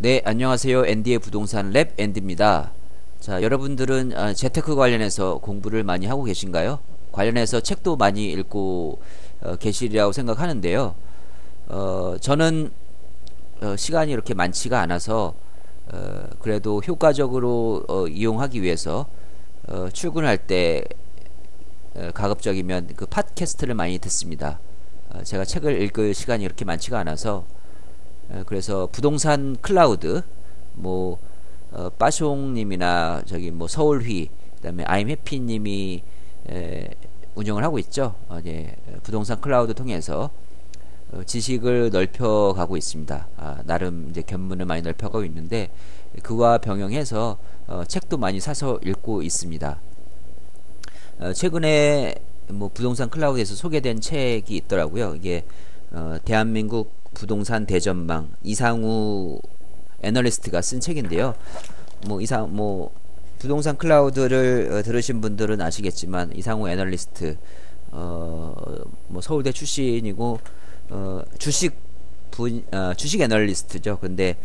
네, 안녕하세요. 앤디의 부동산 랩 앤디입니다. 자, 여러분들은 재테크 관련해서 공부를 많이 하고 계신가요? 관련해서 책도 많이 읽고 계시리라고 생각하는데요. 저는 시간이 이렇게 많지가 않아서 그래도 효과적으로 이용하기 위해서 출근할 때 가급적이면 그 팟캐스트를 많이 듣습니다. 제가 책을 읽을 시간이 그렇게 많지가 않아서 그래서 부동산 클라우드 뭐 빠숑님이나 저기 뭐 서울휘 그다음에 아임 해피님이 운영을 하고 있죠. 예, 부동산 클라우드 통해서 지식을 넓혀가고 있습니다. 나름 이제 견문을 많이 넓혀가고 있는데 그와 병행해서 책도 많이 사서 읽고 있습니다. 최근에 뭐 부동산 클라우드에서 소개된 책이 있더라고요. 이게 대한민국 부동산 대전망 이상우 애널리스트가 쓴 책인데요. 뭐 부동산 클라우드를 들으신 분들은 아시겠지만 이상우 애널리스트 뭐 서울대 출신이고 주식 애널리스트죠. 근데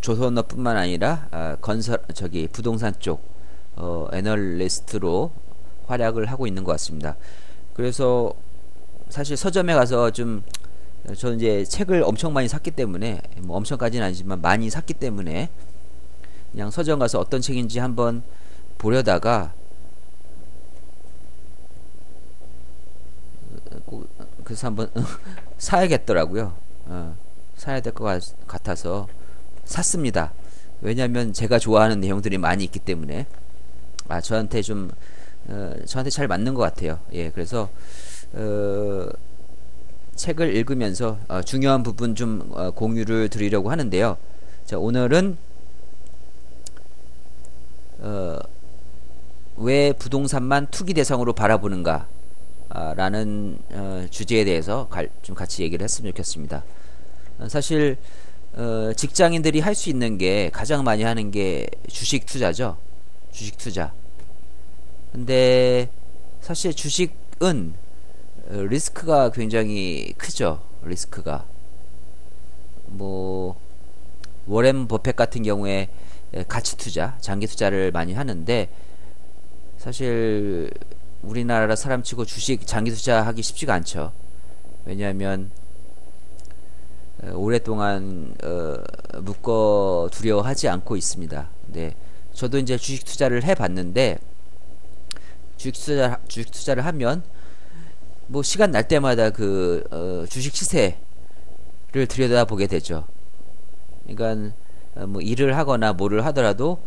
조선업뿐만 아니라 부동산 쪽 애널리스트로 활약을 하고 있는 것 같습니다. 그래서 사실 서점에 가서 저는 이제 책을 엄청 많이 샀기 때문에 뭐 엄청까지는 아니지만 많이 샀기 때문에 그냥 서점 가서 어떤 책인지 한번 보려다가 그래서 한번 사야겠더라고요. 사야 될 것 같아서 샀습니다. 왜냐하면 제가 좋아하는 내용들이 많이 있기 때문에 저한테 잘 맞는 것 같아요. 예, 그래서 책을 읽으면서 중요한 부분 좀 공유를 드리려고 하는데요. 자, 오늘은 왜 부동산만 투기 대상으로 바라보는가 라는 주제에 대해서 좀 같이 얘기를 했으면 좋겠습니다. 사실 직장인들이 할 수 있는 게 가장 많이 하는 게 주식 투자죠. 주식 투자. 근데 사실 주식은 리스크가 굉장히 크죠. 리스크가 뭐 워렌 버핏 같은 경우에 가치 투자, 장기 투자를 많이 하는데 사실 우리나라 사람치고 주식 장기 투자하기 쉽지가 않죠. 왜냐하면 오랫동안 묶어 두려워하지 않고 있습니다. 네, 저도 이제 주식 투자를 해봤는데 주식 투자를 하면 뭐 시간 날 때마다 주식 시세를 들여다보게 되죠. 그러니까 뭐 일을 하거나 뭐를 하더라도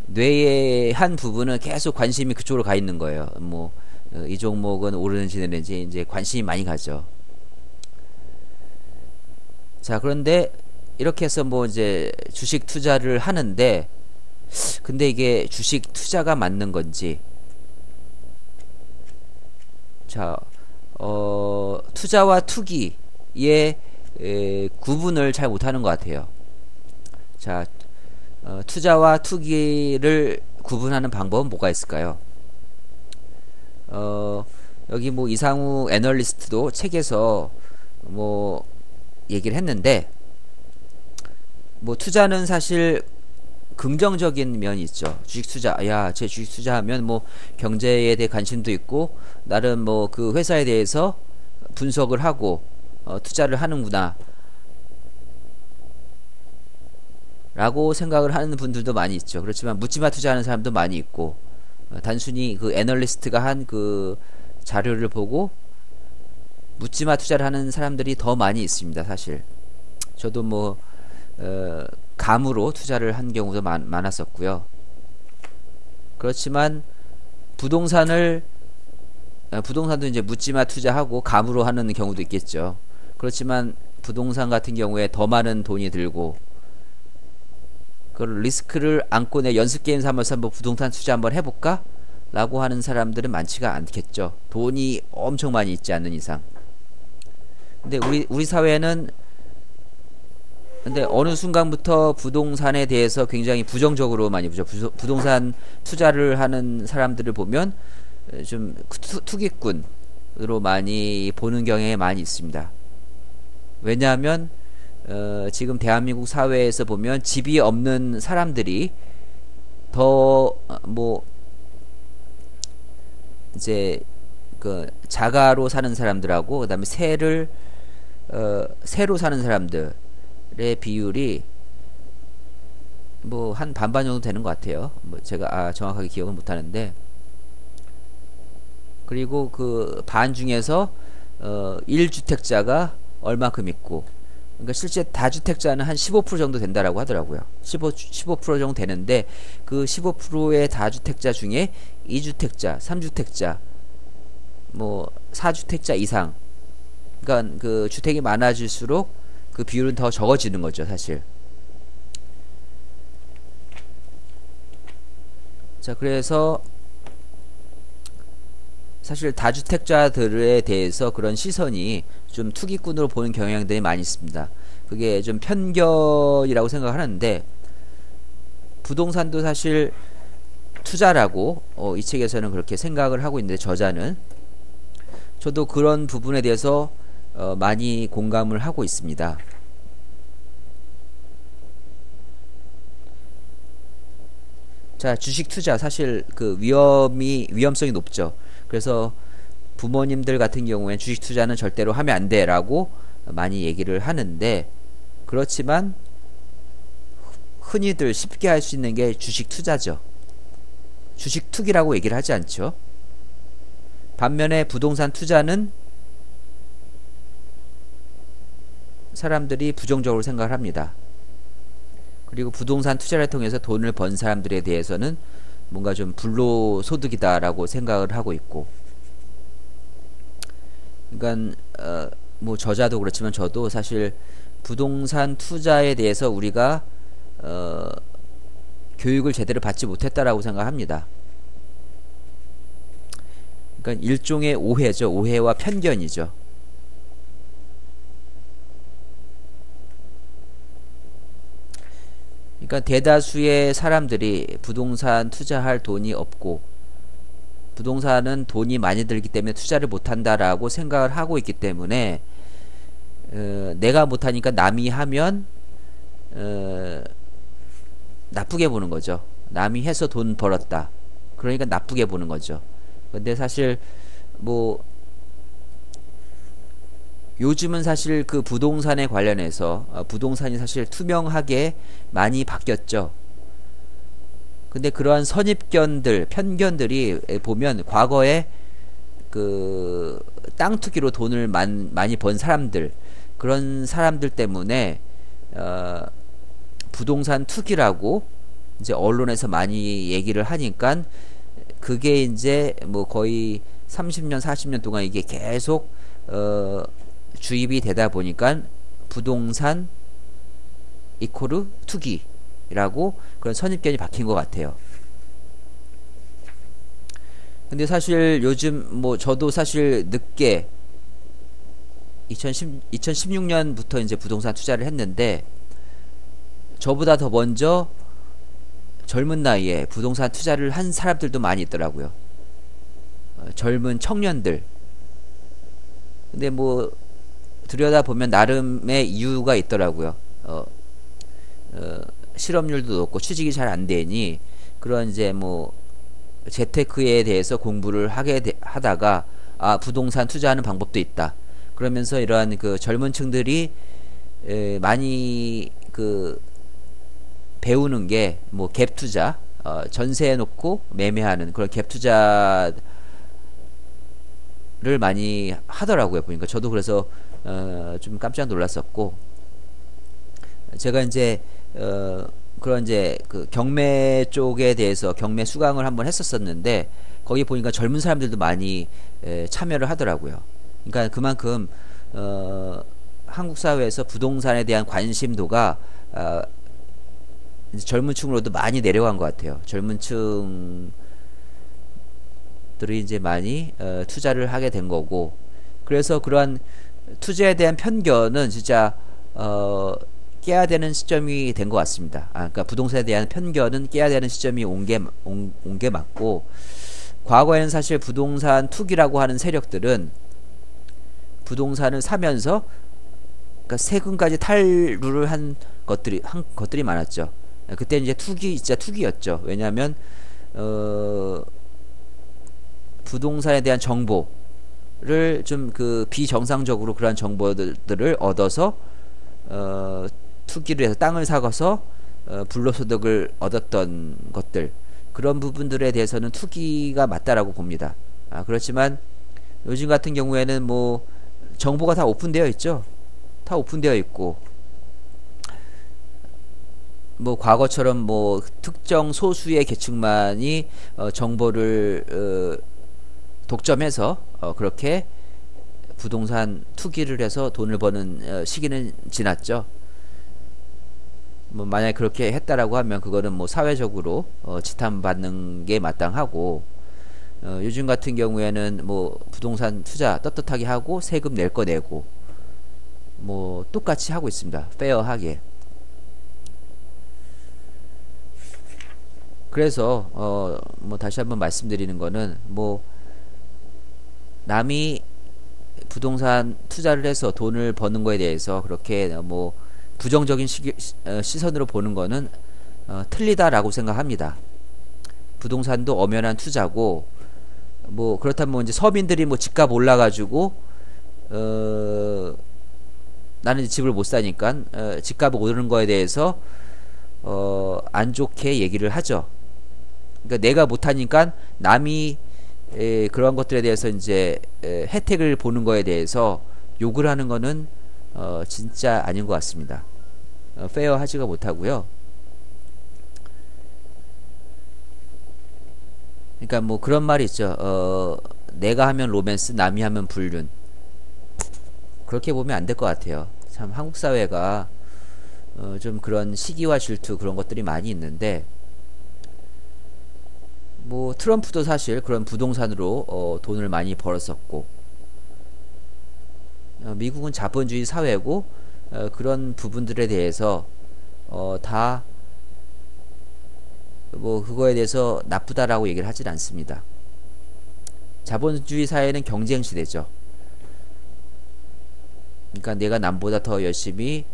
뇌의 한 부분은 계속 관심이 그쪽으로 가 있는 거예요. 뭐 이 종목은 오르는지 내리는지 이제 관심이 많이 가죠. 자, 그런데 이렇게 해서 뭐 이제 주식 투자를 하는데 근데 이게 주식 투자가 맞는 건지 자, 투자와 투기의 구분을 잘 못하는 것 같아요. 자, 투자와 투기를 구분하는 방법은 뭐가 있을까요? 여기 뭐 이상우 애널리스트도 책에서 뭐 얘기를 했는데 뭐 투자는 사실 긍정적인 면이 있죠. 주식 투자, 제 주식 투자하면 뭐 경제에 대해 관심도 있고 나름 뭐 그 회사에 대해서 분석을 하고 투자를 하는구나 라고 생각을 하는 분들도 많이 있죠. 그렇지만 묻지마 투자하는 사람도 많이 있고 단순히 그 애널리스트가 한 그 자료를 보고 묻지마 투자를 하는 사람들이 더 많이 있습니다. 사실 저도 뭐 감으로 투자를 한 경우도 많았었고요. 그렇지만 부동산도 이제 묻지마 투자하고 감으로 하는 경우도 있겠죠. 그렇지만 부동산 같은 경우에 더 많은 돈이 들고 그걸 리스크를 안고 내 연습 게임 삼아서 한번 부동산 투자 한번 해볼까? 라고 하는 사람들은 많지가 않겠죠. 돈이 엄청 많이 있지 않는 이상. 근데 우리 사회는 근데 어느 순간부터 부동산에 대해서 굉장히 부정적으로 많이 보죠. 부동산 투자를 하는 사람들을 보면 좀 투기꾼으로 많이 보는 경향이 많이 있습니다. 왜냐하면 지금 대한민국 사회에서 보면 집이 없는 사람들이 더 뭐 이제 그 자가로 사는 사람들하고 그다음에 세로 사는 사람들의 비율이 뭐 한 반반 정도 되는 것 같아요. 뭐 제가 정확하게 기억은 못 하는데, 그리고 그 반 중에서 1주택자가 얼마큼 있고, 그러니까 실제 다주택자는 한 15% 정도 된다라고 하더라고요. 15% 정도 되는데, 그 15%의 다주택자 중에 2주택자, 3주택자, 뭐 4주택자 이상, 그러니까 그 주택이 많아질수록 그 비율은 더 적어지는 거죠, 사실. 자, 그래서 사실 다주택자들에 대해서 그런 시선이 좀 투기꾼으로 보는 경향들이 많이 있습니다. 그게 좀 편견이라고 생각하는데, 부동산도 사실 투자라고 이 책에서는 그렇게 생각을 하고 있는데, 저자는 저도 그런 부분에 대해서 많이 공감을 하고 있습니다. 자, 주식 투자 사실 그 위험성이 높죠. 그래서 부모님들 같은 경우엔 주식 투자는 절대로 하면 안 돼라고 많이 얘기를 하는데, 그렇지만 흔히들 쉽게 할 수 있는 게 주식 투자죠. 주식 투기라고 얘기를 하지 않죠. 반면에 부동산 투자는 사람들이 부정적으로 생각을 합니다. 그리고 부동산 투자를 통해서 돈을 번 사람들에 대해서는 뭔가 좀 불로소득이다라고 생각을 하고 있고, 그러니까 뭐 저자도 그렇지만 저도 사실 부동산 투자에 대해서 우리가 교육을 제대로 받지 못했다라고 생각합니다. 그러니까 일종의 오해죠. 오해와 편견이죠. 그러니까 대다수의 사람들이 부동산 투자할 돈이 없고, 부동산은 돈이 많이 들기 때문에 투자를 못한다라고 생각을 하고 있기 때문에 내가 못하니까 남이 하면 나쁘게 보는 거죠. 남이 해서 돈 벌었다, 그러니까 나쁘게 보는 거죠. 근데 사실 뭐 요즘은 사실 그 부동산에 관련해서 부동산이 사실 투명하게 많이 바뀌었죠. 근데 그러한 선입견들, 편견들이 보면 과거에 그 땅 투기로 돈을 많이 번 사람들, 그런 사람들 때문에 부동산 투기라고 이제 언론에서 많이 얘기를 하니까, 그게 이제 뭐 거의 30년, 40년 동안 이게 계속 주입이 되다 보니까 부동산 이코르 투기라고 그런 선입견이 박힌 것 같아요. 근데 사실 요즘 뭐 저도 사실 늦게 2016년부터 이제 부동산 투자를 했는데, 저보다 더 먼저 젊은 나이에 부동산 투자를 한 사람들도 많이 있더라고요. 젊은 청년들. 근데 뭐 들여다보면 나름의 이유가 있더라고요. 실업률도 높고 취직이 잘 안 되니 그런 이제 뭐 재테크에 대해서 공부를 하다가 부동산 투자하는 방법도 있다, 그러면서 이러한 그 젊은 층들이 많이 그 배우는 게 뭐 갭 투자, 전세해 놓고 매매하는 그런 갭 투자를 많이 하더라고요, 보니까. 저도 그래서 좀 깜짝 놀랐었고, 제가 이제 그런 이제 그 경매 쪽에 대해서 경매 수강을 한번 했었었는데, 거기 보니까 젊은 사람들도 많이 참여를 하더라고요. 그러니까 그만큼 한국 사회에서 부동산에 대한 관심도가 이제 젊은 층으로도 많이 내려간 것 같아요. 젊은 층들이 이제 많이 투자를 하게 된 거고, 그래서 그러한 투자에 대한 편견은 진짜 깨야 되는 시점이 된 것 같습니다. 그러니까 부동산에 대한 편견은 깨야 되는 시점이 온 게 맞고, 과거에는 사실 부동산 투기라고 하는 세력들은 부동산을 사면서 그러니까 세금까지 탈루를 한 것들이 많았죠. 그때 이제 진짜 투기였죠. 왜냐하면 부동산에 대한 정보를 좀 그 비정상적으로 그러한 정보들을 얻어서 투기를 해서 땅을 사가서 불로소득을 얻었던 것들, 그런 부분들에 대해서는 투기가 맞다라고 봅니다. 그렇지만 요즘 같은 경우에는 뭐 정보가 다 오픈되어 있죠. 다 오픈되어 있고, 뭐 과거처럼 뭐 특정 소수의 계층만이 정보를 독점해서 그렇게 부동산 투기를 해서 돈을 버는 시기는 지났죠. 뭐 만약에 그렇게 했다라고 하면 그거는 뭐 사회적으로 지탄받는 게 마땅하고, 요즘 같은 경우에는 뭐 부동산 투자 떳떳하게 하고 세금 낼 거 내고 뭐 똑같이 하고 있습니다. 페어하게. 그래서 뭐 다시 한번 말씀드리는 거는, 뭐 남이 부동산 투자를 해서 돈을 버는 거에 대해서 그렇게 뭐 부정적인 시선으로 보는 거는 틀리다라고 생각합니다. 부동산도 엄연한 투자고, 뭐 그렇다면 뭐 이제 서민들이 뭐 집값 올라가지고 나는 집을 못 사니까 집값 오르는 거에 대해서 안 좋게 얘기를 하죠. 그러니까 내가 못하니까 남이 그런 것들에 대해서 이제 혜택을 보는 거에 대해서 욕을 하는 거는 진짜 아닌 것 같습니다. 페어하지가 못하고요. 그러니까 뭐 그런 말이 있죠. 내가 하면 로맨스, 남이 하면 불륜. 그렇게 보면 안 될 것 같아요. 참 한국 사회가 좀 그런 시기와 질투, 그런 것들이 많이 있는데, 뭐 트럼프도 사실 그런 부동산으로 돈을 많이 벌었었고, 미국은 자본주의 사회고, 그런 부분들에 대해서 다 뭐 그거에 대해서 나쁘다라고 얘기를 하진 않습니다. 자본주의 사회는 경쟁 시대죠. 그러니까 내가 남보다 더 열심히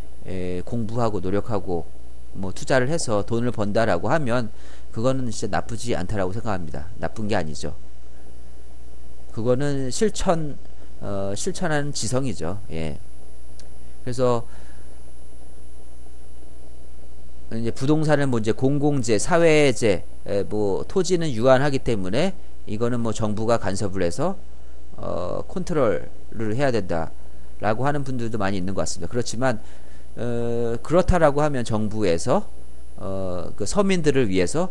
공부하고 노력하고 뭐 투자를 해서 돈을 번다라고 하면 그거는 진짜 나쁘지 않다라고 생각합니다. 나쁜 게 아니죠. 그거는 실천하는 지성이죠. 예. 그래서 이제 부동산은 뭐 이제 공공재, 사회재, 뭐 토지는 유한하기 때문에 이거는 뭐 정부가 간섭을 해서 컨트롤을 해야 된다라고 하는 분들도 많이 있는 것 같습니다. 그렇지만 그렇다라고 하면 정부에서 그 서민들을 위해서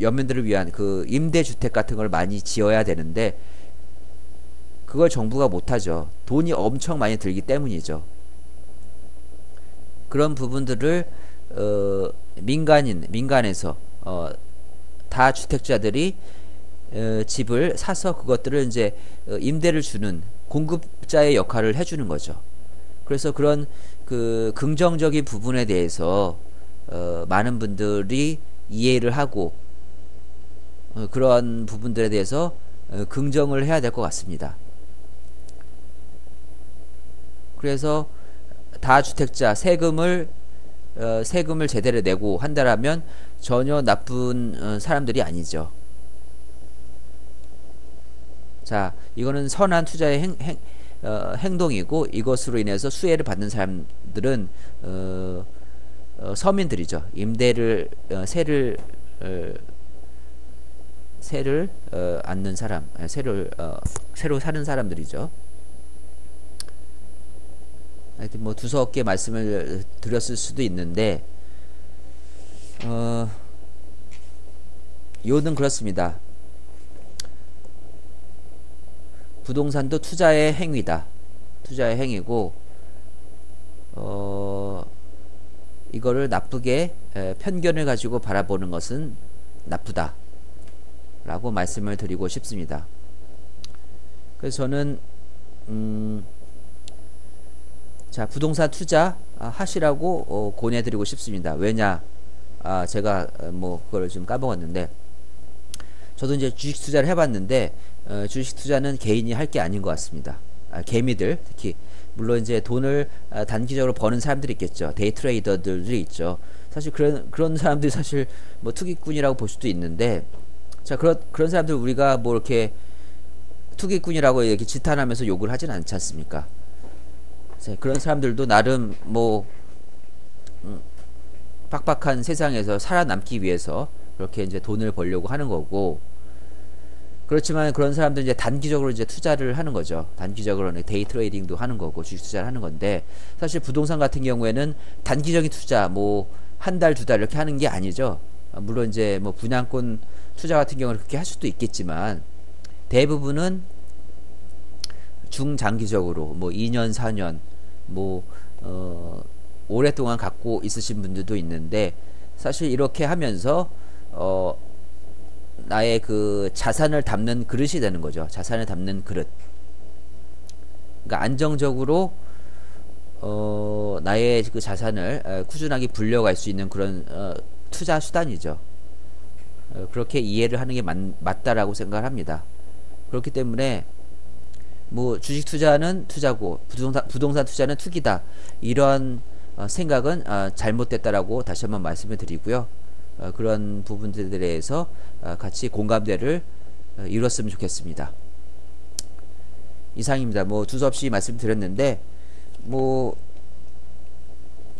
연민들을 위한 그 임대주택 같은 걸 많이 지어야 되는데, 그걸 정부가 못하죠. 돈이 엄청 많이 들기 때문이죠. 그런 부분들을 민간에서 다주택자들이 집을 사서 그것들을 이제 임대를 주는 공급자의 역할을 해주는 거죠. 그래서 그런 그 긍정적인 부분에 대해서 많은 분들이 이해를 하고 그러한 부분들에 대해서 긍정을 해야 될 것 같습니다. 그래서 다주택자 세금을 제대로 내고 한다라면 전혀 나쁜 사람들이 아니죠. 자, 이거는 선한 투자의 행동이고, 이것으로 인해서 수혜를 받는 사람들은 서민들이죠. 임대를 세를 안는 사람, 새로 사는 사람들이죠. 하여튼 뭐 두서없게 말씀을 드렸을 수도 있는데, 요는 그렇습니다. 부동산도 투자의 행위다. 투자의 행위고, 이거를 나쁘게 편견을 가지고 바라보는 것은 나쁘다 라고 말씀을 드리고 싶습니다. 그래서 저는 자, 부동산 투자 하시라고 권해드리고 싶습니다. 왜냐, 제가 뭐 그걸 좀 까먹었는데, 저도 이제 주식 투자를 해봤는데 주식 투자는 개인이 할 게 아닌 것 같습니다. 개미들, 특히 물론 이제 돈을 단기적으로 버는 사람들이 있겠죠. 데이 트레이더들이 있죠. 사실 그런 사람들이 사실 뭐 투기꾼이라고 볼 수도 있는데, 자, 그런 사람들 우리가 뭐 이렇게 투기꾼이라고 이렇게 지탄하면서 욕을 하진 않지 않습니까? 자, 그런 사람들도 나름 뭐 빡빡한 세상에서 살아남기 위해서 그렇게 이제 돈을 벌려고 하는 거고, 그렇지만 그런 사람들은 이제 단기적으로 이제 투자를 하는 거죠. 단기적으로는 데이 트레이딩도 하는 거고 주식 투자를 하는 건데, 사실 부동산 같은 경우에는 단기적인 투자 뭐 한 달, 두 달 이렇게 하는 게 아니죠. 물론 이제 뭐 분양권 투자 같은 경우는 그렇게 할 수도 있겠지만, 대부분은 중장기적으로 뭐 2년, 4년 뭐 오랫동안 갖고 있으신 분들도 있는데, 사실 이렇게 하면서 나의 그 자산을 담는 그릇이 되는 거죠. 자산을 담는 그릇. 그러니까 안정적으로 나의 그 자산을 꾸준하게 불려갈 수 있는 그런 투자 수단이죠. 그렇게 이해를 하는 게 맞다라고 생각을 합니다. 그렇기 때문에 뭐 주식 투자는 투자고 부동산 투자는 투기다, 이런 생각은 잘못됐다라고 다시 한번 말씀을 드리고요. 그런 부분들에 대해서 같이 공감대를 이뤘으면 좋겠습니다. 이상입니다. 뭐 두서없이 말씀드렸는데, 뭐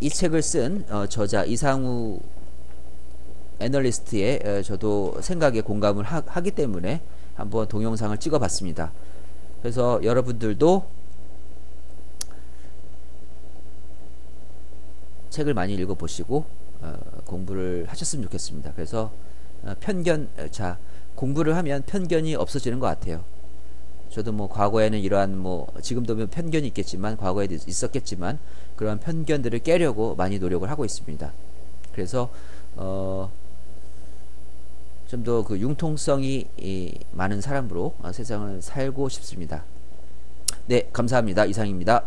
이 책을 쓴 저자 이상우 애널리스트의 저도 생각에 공감을 하기 때문에 한번 동영상을 찍어 봤습니다. 그래서 여러분들도 책을 많이 읽어 보시고 공부를 하셨으면 좋겠습니다. 그래서 공부를 하면 편견이 없어지는 것 같아요. 저도 뭐 과거에는 이러한 뭐 지금도 편견이 있겠지만 과거에도 있었겠지만 그러한 편견들을 깨려고 많이 노력을 하고 있습니다. 그래서 좀 더 그 융통성이 많은 사람으로 세상을 살고 싶습니다. 네, 감사합니다. 이상입니다.